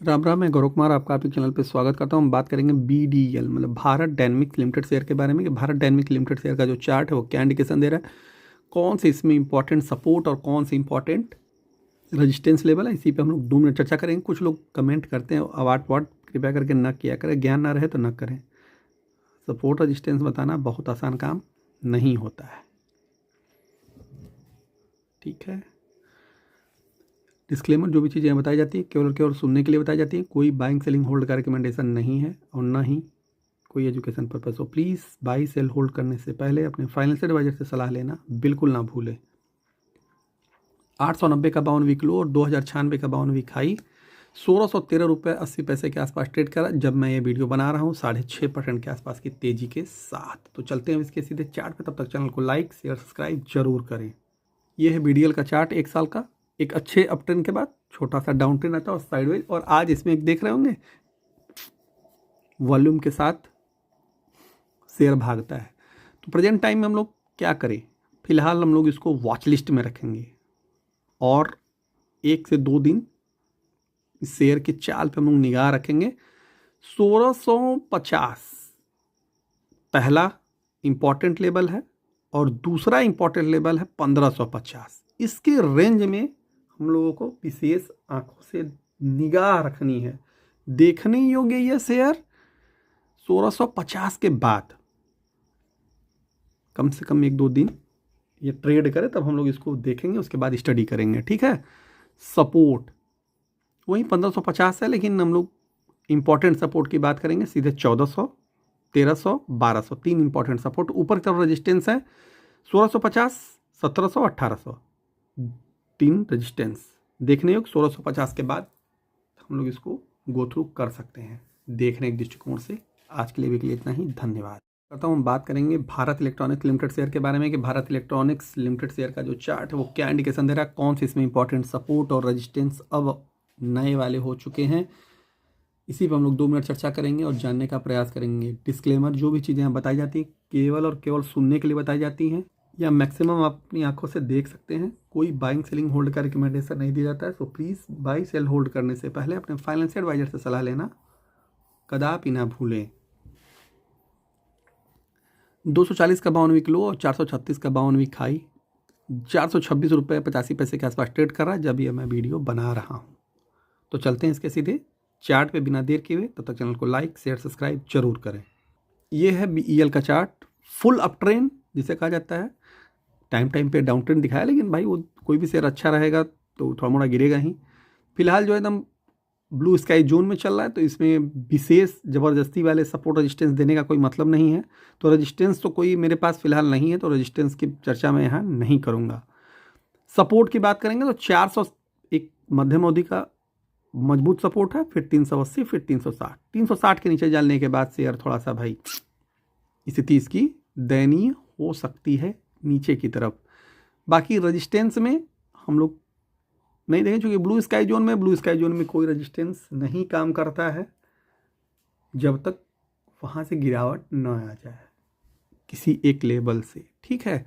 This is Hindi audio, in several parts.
राम राम, मैं गौरव कुमार आपका आपके चैनल पे स्वागत करता हूं। हम बात करेंगे BDL मतलब भारत डायनेमिक्स लिमिटेड शेयर के बारे में कि भारत डायनेमिक्स लिमिटेड शेयर का जो चार्ट है वो क्या इंडिकेशन दे रहा है, कौन से इसमें इंपॉर्टेंट सपोर्ट और कौन से इंपॉर्टेंट रेजिस्टेंस लेवल है। इसी पे हम लोग 2 मिनट चर्चा करेंगे। कुछ लोग कमेंट करते हैं अवाट वाट, कृपया करके न किया करें, ज्ञान ना रहे तो न करें। सपोर्ट रजिस्टेंस बताना बहुत आसान काम नहीं होता है, ठीक है। डिस्क्लेमर, जो भी चीज़ें बताई जाती हैं केवल और केवल सुनने के लिए बताई जाती हैं। कोई बाइंग सेलिंग होल्ड का रिकमेंडेशन नहीं है और ना ही कोई एजुकेशन पर्पस हो। प्लीज़ बाई सेल होल्ड करने से पहले अपने फाइनेंशियल एडवाइजर से सलाह लेना बिल्कुल ना भूलें। 890 का 52 वीक लो और 2096 का 52 वीक हाई 1613 रुपये 80 पैसे के आसपास ट्रेड करा जब मैं ये वीडियो बना रहा हूँ 6.5% के आसपास की तेजी के साथ। तो चलते हैं इसके सीधे चार्ट पे। तब तक चैनल को लाइक शेयर सब्सक्राइब जरूर करें। ये है BDL का चार्ट, 1 साल का। एक अच्छे अप ट्रेंड के बाद छोटा सा डाउन ट्रेंड आता है और साइडवेज, और आज इसमें एक देख रहे होंगे वॉल्यूम के साथ शेयर भागता है। तो प्रेजेंट टाइम में हम लोग क्या करें, फिलहाल हम लोग इसको वॉच लिस्ट में रखेंगे और 1 से 2 दिन इस शेयर के चाल पे हम लोग निगाह रखेंगे। 1650 पहला इंपॉर्टेंट लेवल है और दूसरा इंपॉर्टेंट लेवल है 1550। इसके रेंज में हम लोगों को विशेष आंखों से निगाह रखनी है। देखने योग्य ये शेयर 1650 के बाद कम से कम 1-2 दिन ये ट्रेड करे, तब हम लोग इसको देखेंगे, उसके बाद स्टडी करेंगे, ठीक है। सपोर्ट वही 1550 है, लेकिन हम लोग इंपॉर्टेंट सपोर्ट की बात करेंगे सीधे 1400, 1300, 1200। 3 इंपॉर्टेंट सपोर्ट। ऊपर की तरफ रेजिस्टेंस है 1650, 1700, 1800। 3 रेजिस्टेंस देखने योग 1650 के बाद हम लोग इसको गो थ्रू कर सकते हैं देखने के दृष्टिकोण से। आज के लिए इतना ही, धन्यवाद। करता हूँ, हम बात करेंगे भारत इलेक्ट्रॉनिक्स लिमिटेड शेयर के बारे में कि भारत इलेक्ट्रॉनिक्स लिमिटेड शेयर का जो चार्ट है वो क्या इंडिकेशन दे रहा है, कौन से इसमें इंपॉर्टेंट सपोर्ट और रेजिस्टेंस अब नए वाले हो चुके हैं। इसी पर हम लोग 2 मिनट चर्चा करेंगे और जानने का प्रयास करेंगे। डिस्क्लेमर, जो भी चीज़ें बताई जाती हैं केवल और केवल सुनने के लिए बताई जाती हैं या मैक्सिमम आप अपनी आंखों से देख सकते हैं। कोई बाइंग सेलिंग होल्ड का रिकमेंडेशन नहीं दिया जाता है। So please buy sell hold करने से पहले अपने फाइनेंशियल एडवाइजर से सलाह लेना कदापि ना भूलें। 240 का 52 वीक लो और 436 का 52 वीक हाई 426 रुपये 85 पैसे के आसपास ट्रेड कर रहा है जब ये मैं वीडियो बना रहा हूँ। तो चलते हैं इसके सीधे चार्ट पे बिना देर किए हुए। तब तक चैनल को लाइक शेयर सब्सक्राइब जरूर करें। ये है BEL का चार्ट, फुल अप ट्रेंड जिसे कहा जाता है। टाइम पे डाउन ट्रेंड दिखाया, लेकिन भाई वो कोई भी शेयर अच्छा रहेगा तो थोड़ा मोड़ा गिरेगा ही। फिलहाल जो एकदम ब्लू स्काई जोन में चल रहा है, तो इसमें विशेष ज़बरदस्ती वाले सपोर्ट रेजिस्टेंस देने का कोई मतलब नहीं है। तो रेजिस्टेंस तो कोई मेरे पास फिलहाल नहीं है, तो रेजिस्टेंस की चर्चा मैं यहाँ नहीं करूँगा। सपोर्ट की बात करेंगे तो 400 एक मध्यम अवधि का मजबूत सपोर्ट है, फिर 380, फिर 360। 360 के नीचे जाने के बाद शेयर थोड़ा सा भाई स्थिति इसकी दयनीय हो सकती है नीचे की तरफ। बाकी रेजिस्टेंस में हम लोग नहीं देखें, चूँकि ब्लू स्काई जोन में कोई रेजिस्टेंस नहीं काम करता है जब तक वहाँ से गिरावट न आ जाए किसी एक लेवल से, ठीक है।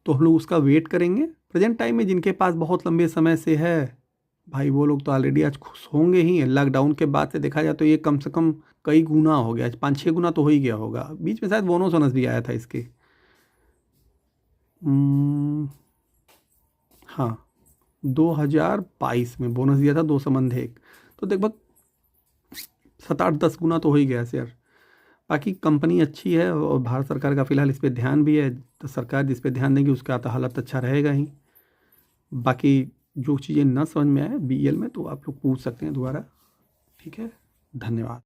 तो हम लोग उसका वेट करेंगे। प्रेजेंट टाइम में जिनके पास बहुत लंबे समय से है भाई, वो लोग तो ऑलरेडी आज खुश होंगे ही। लॉकडाउन के बाद से देखा जाए तो ये कम से कम कई गुना हो गया, 5-6 गुना तो हो ही गया होगा। बीच में शायद बोनस भी आया था इसके, हाँ 2022 में बोनस दिया था 2 संबंध 1, तो लगभग 7-8-10 गुना तो हो ही गया शेयर। बाकी कंपनी अच्छी है और भारत सरकार का फिलहाल इस पर ध्यान भी है, तो सरकार जिस पर ध्यान देगी उसका तो हालत अच्छा रहेगा ही। बाकी जो चीज़ें न समझ में आए BEL में तो आप लोग पूछ सकते हैं दोबारा, ठीक है। धन्यवाद।